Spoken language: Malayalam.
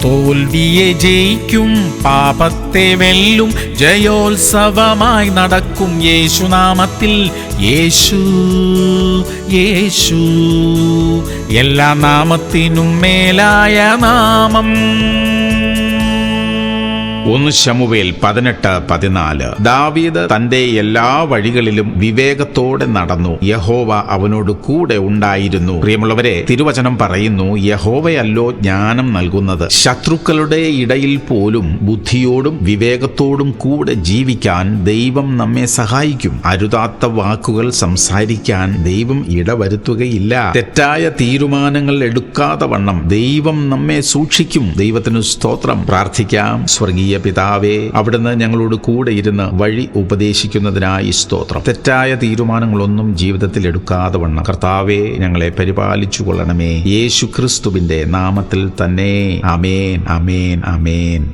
തോൽവിയെ ജയിക്കും, പാപത്തെ വെല്ലും, ജയോത്സവമായി നടക്കും യേശുനാമത്തിൽ. യേശു യേശു എല്ലാ നാമത്തിനും മേലായ നാമം. 1 ശമൂവേൽ 18:14. ദാവീദ് തന്റെ എല്ലാ വഴികളിലും വിവേകത്തോടെ നടന്നു, യഹോവ അവനോട് കൂടെ ഉണ്ടായിരുന്നു. പ്രിയമുള്ളവരെ, തിരുവചനം പറയുന്നു, യഹോവയല്ലോ ജ്ഞാനം നൽകുന്നത്. ശത്രുക്കളുടെ ഇടയിൽ പോലും ബുദ്ധിയോടും വിവേകത്തോടും കൂടെ ജീവിക്കാൻ ദൈവം നമ്മെ സഹായിക്കും. അരുതാത്ത വാക്കുകൾ സംസാരിക്കാൻ ദൈവം ഇടവരുത്തുകയില്ല. തെറ്റായ തീരുമാനങ്ങൾ എടുക്കാതെ വണ്ണം ദൈവം നമ്മെ സൂക്ഷിക്കും. ദൈവത്തിന് സ്തോത്രം. പ്രാർത്ഥിക്കാം. സ്വർഗീയ പിതാവേ, അവിടുന്ന് ഞങ്ങളോട് കൂടെ ഇരുന്ന് വഴി ഉപദേശിക്കുന്നതിനായി സ്തോത്രം. തെറ്റായ തീരുമാനങ്ങളൊന്നും ജീവിതത്തിൽ എടുക്കാതെ വണ്ണം കർത്താവേ ഞങ്ങളെ പരിപാലിച്ചു കൊള്ളണമേ. യേശു ക്രിസ്തുവിന്റെ നാമത്തിൽ തന്നെ. ആമേൻ, ആമേൻ, ആമേൻ.